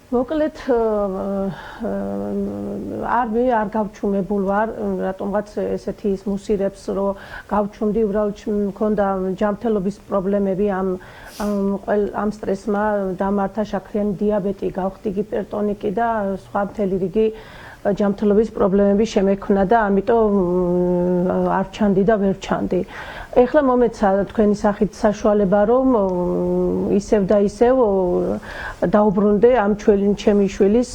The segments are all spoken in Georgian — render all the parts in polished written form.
მოკლედ არ გავჩუმებულ ვარ, რატომღაც ესეთი ის მუსირებს, რომ გავჩუმდი, უბრალოდ მქონდა ჯანმრთელობის პრობლემები ამ სტრესმა დამართა შაქრიანი დიაბეტი, გავხდი ჰიპერტონიკი და სხვა მთელი რიგი ჯანმრთელობის პრობლემები შემექმნა და ამიტომ არ ჩანდი და ვერ ჩანდი. ეხლა მომეცა თქვენი სახით საშუალება, რომ ისევ და ისევ დაუბრუნდე ამ ჩემი შვილის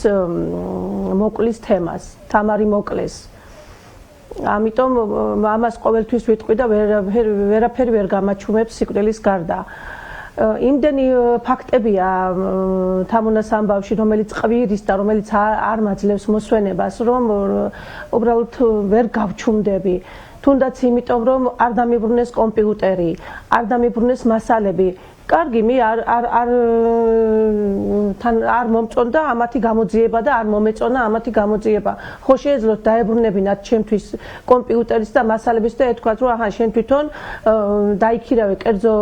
მოკლის თემას, თამარი მოკლეს. ამიტომ ამას ყოველთვის ვიტყვი და ვერაფერი ვერ გამაჩუმებს სიკვდილის გარდა. იმდენი ფაქტებია თამუნას ამბავში, რომელიც ყვირის და რომელიც არ მაძლევს მოსვენებას, რომ უბრალოდ ვერ გავჩუმდები. თუნდაც იმიტომ, რომ არ დამიბრუნეს კომპიუტერი, არ დამიბრუნეს მასალები. კარგი, მე არ მომწონდა ამათი გამოძიება და არ მომეწონა ამათი გამოძიება. ხო შეეძლოთ დაებრუნებინათ ჩემთვის კომპიუტერის და მასალების და ეთქვათ, რომ აჰა, შენ თვითონ დაიქირავე კერძო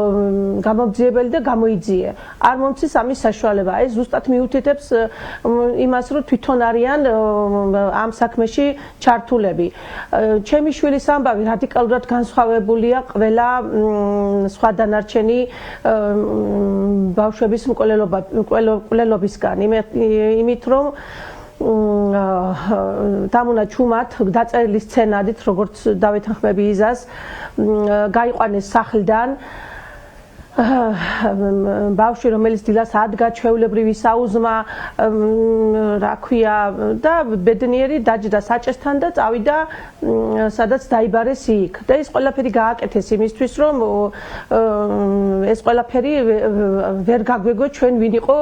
გამომძიებელი და გამოიძიე. არ მომცეს ამის საშუალება. ეს ზუსტად მიუთითებს იმას, რომ თვითონ არიან ამ საქმეში ჩართულები. ჩემი შვილის ამბავი რადიკალურად განსხვავებულია ყველა სხვა დანარჩენი ბავშვების მკვლელობისგან, იმით რომ თამუნა ჩუმად დაწერილი სცენარით, როგორც დავეთანხმები იზას, გაიყვანეს სახლიდან ბავშვი, რომელიც დილას ადგა ჩვეულებრივი საუზმა, რა ქვია, და ბედნიერი დაჯდა საჭესთან და წავიდა სადაც დაიბარეს იქ. და ეს ყველაფერი გააკეთეს იმისთვის, რომ ეს ყველაფერი ვერ გაგვეგო ჩვენ ვინ იყო,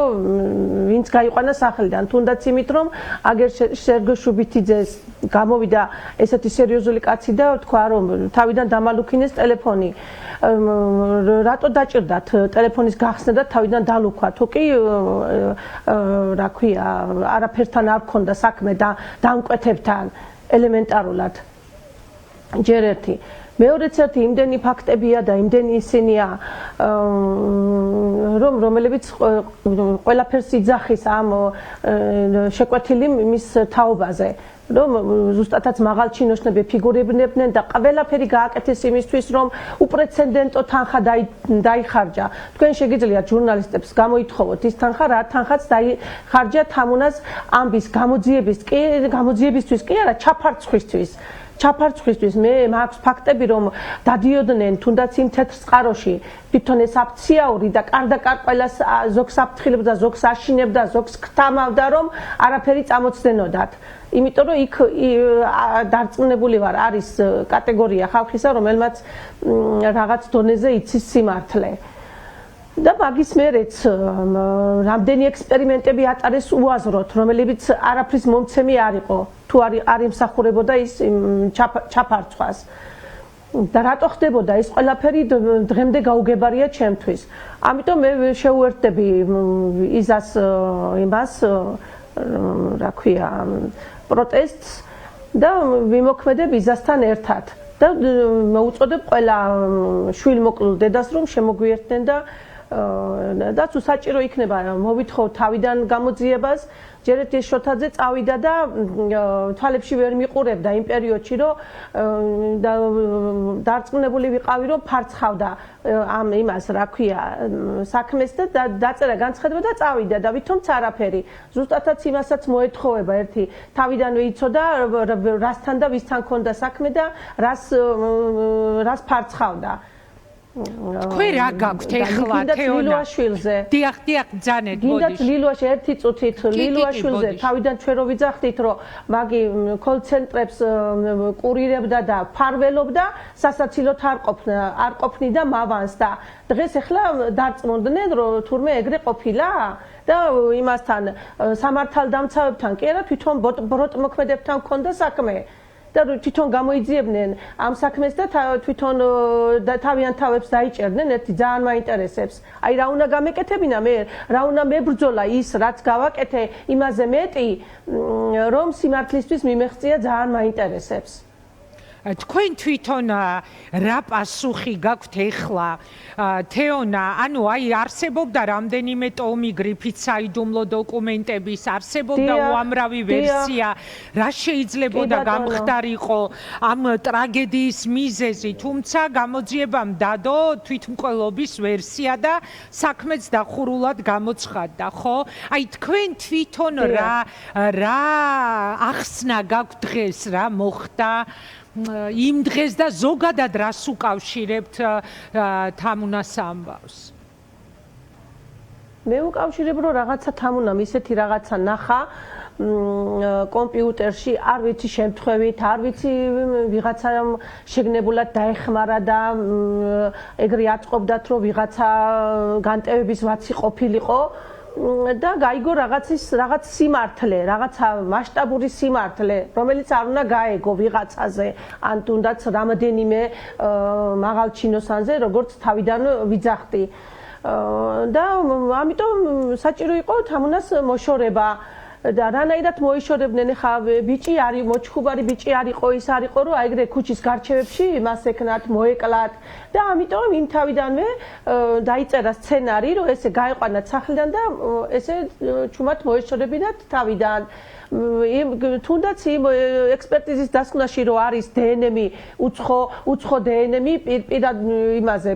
ვინც გაიყვანა სახლიდან. თუნდაც იმით, რომ აგერ სერგო შუბითიძეს გამოვიდა ესეთი სერიოზული კაცი და თქვა, რომ თავიდან დამალუქინეს ტელეფონი. რატო დაჭირდათ ტელეფონის გახსნა და თავიდან დალუქვა? თუ კი რა ქვია, არაფერთან არ გქონდა საქმე და დამკვეთებთან ელემენტარულად. ჯერ ერთი. მეორეც ერთი იმდენი ფაქტებია და იმდენი ისინია, რომლებიც ყველაფერს იძახის ამ შეკვეთილი მის თაობაზე. რომ ზუსტადაც მაღალჩინოსნები ფიგურებდნენ და ყველაფერი გააკეთეს იმისთვის, რომ უპრეცედენტო თანხა დაიხარჯა. თქვენ შეგიძლიათ ჟურნალისტებს გამოითხოვოთ ის თანხა, რა თანხაც დაიხარჯა თამუნას ამბის გამოძიებისთვის კი არა, ჩაფარცხვისთვის. ჩაფარცხვისთვის მე მაქვს ფაქტები, რომ დადიოდნენ თუნდაც იმ თეთრ წყაროში, თვითონ ეს აფციაური და კარდაკარ ყველას ზოგს აფრთხილებდა, ზოგს აშინებდა, ზოგს გთამავდა, რომ არაფერი წამოწდენოდათ. იმიტომ რომ იქ დარწმუნებული ვარ, არის კატეგორია ხალხისა, რომელმაც რაღაც დონეზე იცის სიმართლე. და მაგის მერეც რამდენი ექსპერიმენტები ატარეს უაზროდ, რომლებიც არაფრის მომცემი არ იყო, თუ არ იმსახურებოდა ის ჩაფარცხვას. და რატო ხდებოდა ეს ყველაფერი დღემდე გაუგებარია ჩემთვის. ამიტომ მე შეუერთდები იზას იმას, რა ქვია, პროტესტს და ვიმოქმედებ იზასთან ერთად. და მოუწოდებ ყველა შვილმოკლულ დედას, რომ შემოგვიერთდნენ და თუ საჭირო იქნება მოვითხოვ თავიდან გამოძიებას. ჯერ ერთი შოთაძე წავიდა და თვალებში ვერ მიყურებდა იმ პერიოდში, რომ დარწმუნებული ვიყავი, რომ ფარცხავდა ამ იმას, რა ქვია, საქმეს და დაწერა განცხადება და წავიდა და ვითომც არაფერი. ზუსტადაც იმასაც მოეთხოვება, ერთი თავიდანვე იცოდა რასთან და ვისთან ქონდა საქმე და რას ფარცხავდა. თქვენ რა გაქვთ ეხლა თეონაშვილზე? დიახ, ბძანეთ, მოდი. გინდათ ლილუაში ერთი წუთით ლილუაშვილზე თავიდან ჩვენ რო ვიძახდით, რომ მაგი კოლცენტრებს კურირებდა და ფარველობდა, სასაცილოდ არ ყოფნიდა მავანს და დღეს ეხლა დარწმუნდნენ, რომ თურმე ეგრე ყოფილა და იმასთან სამართალდამცავებთან კი არა, თვითონ ბროტმოქმედებთან ჰქონდა საქმე. და თვითონ გამოიძიებდნენ ამ საქმეს და თვითონ თავიანთ თავებს დაიჭერდნენ, ერთი ძალიან მაინტერესებს. აი რა უნდა გამეკეთებინა მე, რა უნდა მებრძოლა ის, რაც გავაკეთე, იმაზე მეტი, რომ სიმართლისთვის მიმეღწია ძალიან მაინტერესებს. თქვენ თვითონ რა პასუხი გაქვთ ეხლა თეონა, ანუ აი არსებობდა რამდენიმე ტომი გრიფით საიდუმლო დოკუმენტების, არსებობდა უამრავი ვერსია, რა შეიძლებოდა გამხდარიყო ამ ტრაგედიის მიზეზი, თუმცა გამოძიებამ დადო თვითმკვლელობის ვერსია და საქმეც დახურულად გამოცხადდა, ხო? აი თქვენ თვითონ რა ახსნა გაქვთ დღეს, რა მოხდა იმ დღეს და ზოგადად რას უკავშირებთ თამუნას ამბავს? მე უკავშირებ რომ რაღაცა თამუნამ ისეთი რაღაცა ნახა კომპიუტერში, არ ვიცი შემთხვევით, არ ვიცი ვიღაცამ შეგნებულად დაეხმარა და ეგრე აწყობდათ რომ ვიღაცა განტევების ვაცი ყოფილიყო და გაიგო რაღაც სიმართლე, რაღაცა მასშტაბური სიმართლე, რომელიც არ უნდა გაეგო ვიღაცაზე, ან თუნდაც რამოდენიმე მაღალ ჩინოსანზე, როგორც თავიდან ვიძახდი. და ამიტომ საჭირო იყო თამუნას მოშორება. და რანაირად მოიშორებდნენ, ხა ბიჭი არის, მოჩხუბარი ბიჭი არისო, ის არისო, რომ აიგრე ქუჩის გარჩევებში მას ეკნათ, მოეკლათ და ამიტომ იმ თავიდანვე დაიწერა სცენარი, რომ ესე გაეყვანათ სახლიდან და ესე ჩუმად მოეშორებინათ თავიდან. თუნდაც იმ ექსპერტიზის დასკვნაში რომ არის დნმ, უცხო დნმ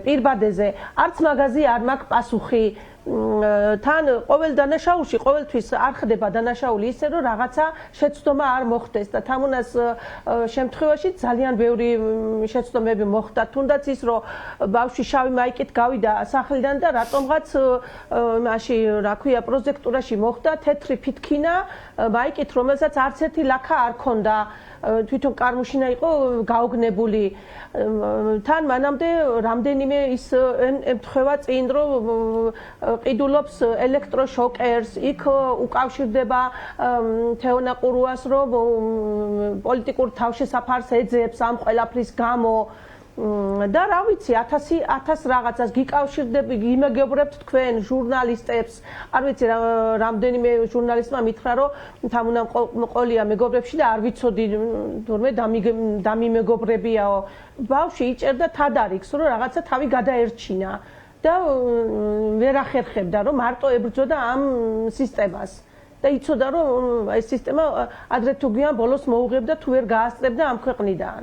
პირბადეზე, არც მაგაზე არ მაქვს პასუხი. თან ყოველ დანაშაულში ყოველთვის არ ხდება დანაშაული ისე რომ რაღაცა შეცდომა არ მოხდეს და თამუნას შემთხვევაში ძალიან ბევრი შეცდომები მოხდა, თუნდაც ის რომ ბავშვი შავი მაიკით გავიდა სახლიდან და რატომღაც მაშინ რა ქვია პროჟექტურაში მოხდა თეთრი ფითქინა მაიკით, რომელსაც არც ერთი ლაქა არ ქონდა, თვითონ კარმუშინა იყო გაოგნებული. თან მანამდე რამდენიმე ის ემთხვევა წინ რომ ყიდულობს ელექტროშოკერს, იქ უკავშირდება თეონა ყურუას რომ პოლიტიკურ თავშესაფარს ეძებს ამ ყველაფრის გამო. და რა ვიცი 1000 რაღაცას გიკავშირდები, იმეგობრებთ თქვენ ჟურნალისტებს, არ ვიცი რამდენიმე ჟურნალისტმა მითხრა რომ თამუნამ ყოლია მეგობრებში და არ ვიცოდი თორმე დამიმეგობრებიაო. ბავშვი იჭერდა თადარიგს რომ რაღაცა თავი გადაერჩინა და ვერ ახერხებდა რომ მარტო ებრძოდა ამ სისტემას და იცოდა რომ ეს სისტემა ადრე თუ გვიან ბოლოს მოუღებდა თუ ვერ გაასწრებდა ამ ქვეყნიდან.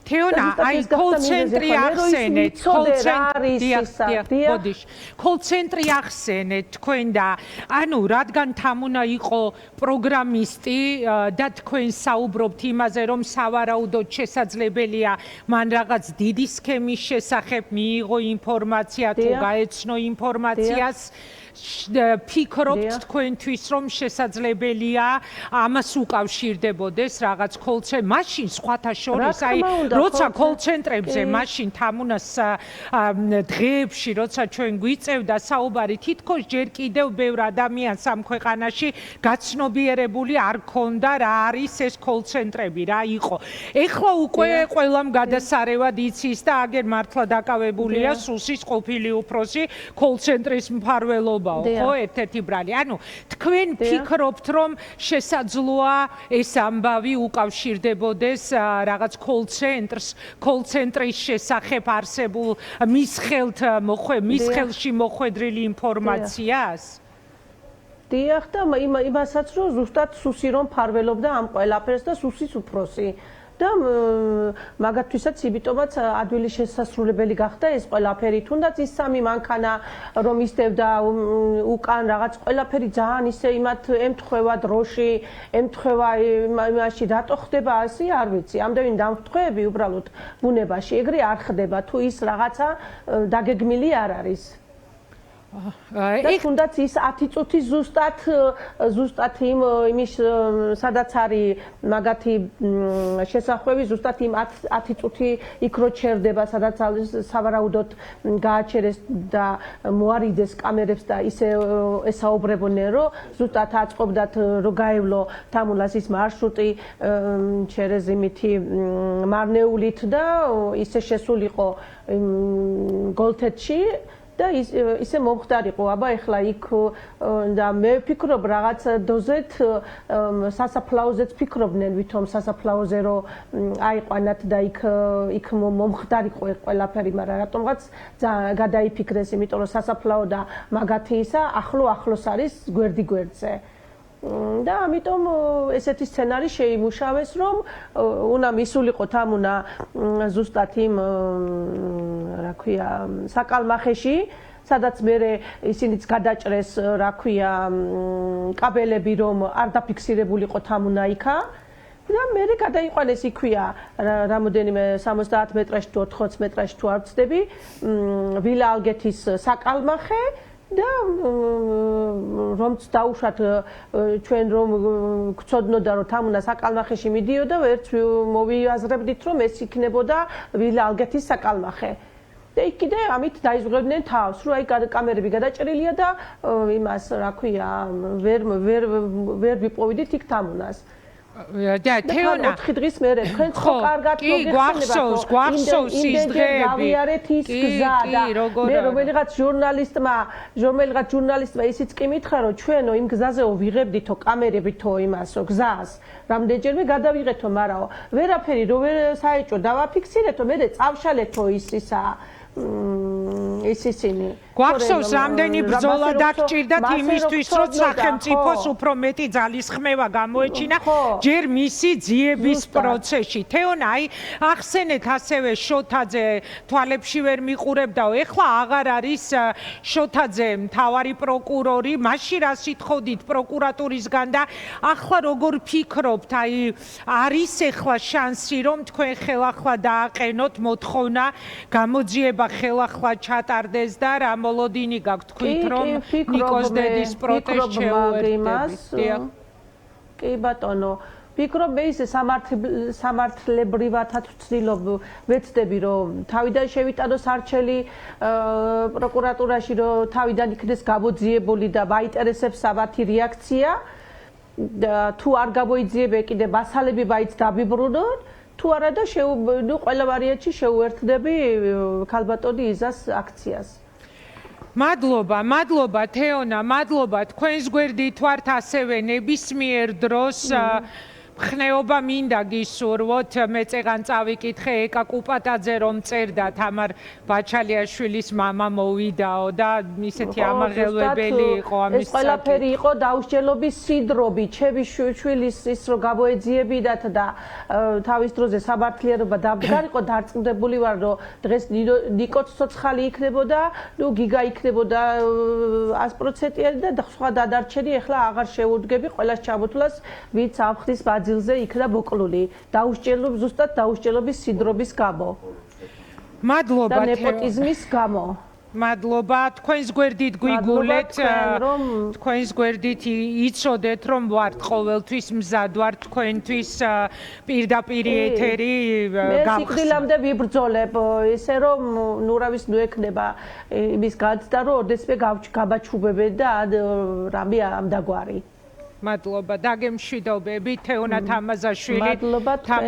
თეონა, აი კოლცენტრი ახსენეთ, კოლცენტრი ახსენეთ თქვენ და ანუ რადგან თამუნა იყო პროგრამისტი და თქვენ საუბრობთ იმაზე რომ სავარაუდოდ შესაძლებელია მან რაღაც დიდი სქემის შესახებ მიიღო ინფორმაცია თუ გაეცნო ინფორმაციას, ფიქრობთ თქვენთვის რომ შესაძლებელია ამას უკავშირდებოდეს რაღაც კოლცენტრი, მაშინ სხვათა შორის აი როცა კოლცენტრებზე მაშინ თამუნას დღეებში როცა ჩვენ გვიწევდა საუბარი, თითქოს ჯერ კიდევ ბევრ ადამიანს ამ ქვეყანაში გაცნობიერებული არ ქონდა რა არის ეს კოლცენტრები, რა იყო. ეხლა უკვე ყველამ გადასარევად იცის და აგერ მართლა დაკავებულია სუსის ყოფილი უფროსი კოლცენტრის მფარველობა. ხო, ერთ-ერთი ბრალი. ანუ თქვენ ფიქრობთ რომ შესაძლოა ეს ამბავი უკავშირდებოდეს რაღაც კოლცენტრის შესახებ არსებულ მის ხელში მოხვედრილი ინფორმაციას? დიახ და იმასაც რომ ზუსტად სუსი რომ მფარველობდა ამ ყველაფერს და სუსის უფროსი. და მაგათვისაც იბიტომაც ადვილი შესასრულებელი გახდა ეს ყველაფერი, თუნდაც ის სამი მანქანა რომ ისდევდა უკან რაღაც ყველაფერი ძალიან ისე იმათ ემთხვევა დროში, ემთხვევა იმაში რატო ხდება ასე, არ ვიცი. ამდენი დამხვეები უბრალოდ ბუნებაში ეგრე არ ხდება თუ ის რაღაცა დაგეგმილი არ არის. და თუნდაც ის 10 წუთი ზუსტად იმის სადაც არის მაგათი შესახვევი, ზუსტად იმ 10 წუთი იქ რო ჩერდება, სადაც სავარაუდოდ გააჩერეს და მოარიდეს კამერებს და ისე ესაუბრებოდნენ, რომ ზუსტად აწყობდათ რომ გაევლო თამუნას ის მარშრუტი ჩერეზიმითი მარნეულით და ისე შესულიყო გოლთეთში. და ისე მომხდარიყო, აბა ეხლა იქ და მე ვფიქრობ რაღაც დოზეთ სასაფლაოზეც ფიქრობდნენ ვითომ სასაფლაოზე რომ აიყვანათ და იქ მომხდარიყო ყველაფერი, მაგრამ რატომღაც გადაიფიქრეს, იმიტომ რომ სასაფლაო და მაგათისა ახლოს არის გვერდი გვერდზე. და ამიტომ ესეთი სცენარი შეიმუშავეს, რომ უნდა მისულიყო ამ უნდა ზუსტად იმ რა ქვია საკალმახეში, სადაც მე ისინიც გადაჭრეს რა ქვია კაბელები, რომ არ დაფიქსირებულიყო ამ უნდა იქა. და მე გადაიყვანეს იქვია რამოდენიმე 70 მეტრაში თუ 80 მეტრაში თუ არ ვცდები, ვილა ალგეთის საკალმახე და რომც დაუშვათ ჩვენ რომ გვწოდნოდა რომ თამუნა საკალმახეში მიდიოდა, ვერც მოვიაზრებდით რომ ეს იქნებოდა ვილა ალგეთის საკალმახე. და იქ კიდე ამით დაიზღებდნენ თავს, რომ აი კამერები გადაჭრილია და იმას რა ქვია ვერ ვიპოვიდით იქ თამუნას. და თეონა 4 დღის მერე თქვენ ხო კარგად გვახსოვს ის დღეები. გავიარეთ ის გზა და მე რომელიღაც ჟურნალისტმა ისიც კი მითხრა რომ ჩვენო იმ გზაზეო ვიღებდითო კამერებითო იმასო გზას რამდენჯერმე გადავიღეთო, მაგრამ ვერაფერი რო ვერ საეჭო დავაფიქსირეთო, მე წავშალეთო ისა ისინი გვახსოვს რამდენი ბრძოლა დაგჭირდათ იმისთვის რომ სახელმწიფოს უფრო მეტი ძალისხმევა გამოეჩინა ჯერ მისი ძიების პროცესში. თეონა, აი ახსენეთ ასევე შოთაძე თვალებში ვერ მიყურებდაო, ეხლა აღარ არის შოთაძე მთავარი პროკურორი, მაშინ რა სიტყოდით პროკურატურისგან და ახლა როგორ ფიქრობთ, აი არის ეხლა შანსი რომ თქვენ ხელახლა დააყენოთ მოთხოვნა გამოძიება ხელახლა ჩატარდეს და რა მოლოდინი გაქვთ თქვით რომ ნიკოს დედის პროტესტს შეუერთდებით? კი ბატონო, ფიქრობ მე ისე სამართლებრივათაც ვცდილობ, ვეცდები რომ თავიდან შევიტანოს არჩელი პროკურატურაში, რომ თავიდან იქნეს გამოძიებული და მაინტერესებს საბათი რეაქცია და თუ არ გამოიძიებე კიდე მასალები მაინც დაბიბრუნოთ, თუ არა და ყველა ვარიანტში შეუერთდები ქალბატონი იზას აქციას. მადლობა თეონა, მადლობა. თქვენს გვერდით ვართ ასევე ნებისმიერ დროს ხნეობა მინდა გისურვოთ. მე წეგან წავიკითხე ეკა კუპატაძე რომ წერდა თამარ ბაჩალიაშვილის მამა მოვიდაო და ისეთი ამაღელვებელი იყო ამის ეს ყველაფერი იყო დაუსჯელობის სინდრომი, ჩემი შვილის ის რომ გამოეძიებინათ და თავის დროზე სამართლიანობა დამდგარიყო, დარწმუნებული ვარ რომ დღეს ნიკოც ცოცხალი იქნებოდა, ნუ გიგა იქნებოდა 100%-იანი და სხვა დადარჩენი ახლა აღარ შეუდგები ყველას ჩამოთვლას, ვინც ამხდის ზე იქნა მოკლული ზუსტად დაუსჯელობის სინდრომის გამო. მადლობა და ნეპოტიზმის გამო. მადლობა, თქვენს გვერდით გვიგულეთ, თქვენს გვერდით იცოდეთ რომ ვართ ყოველთვის მზად ვართ თქვენთვის პირდაპირი ეთერი გახსნით. მე სიკვდილამდე ვიბრძოლებ, ისე რომ ნურავის ნუ ექნება იმის განცდა რომ ოდესმე გამაჩუბებენ და რამე ამ დაგვარი. მადლობა, დაგემშვიდობები თეონა თამაზაშვილი. მადლობა თქვენ.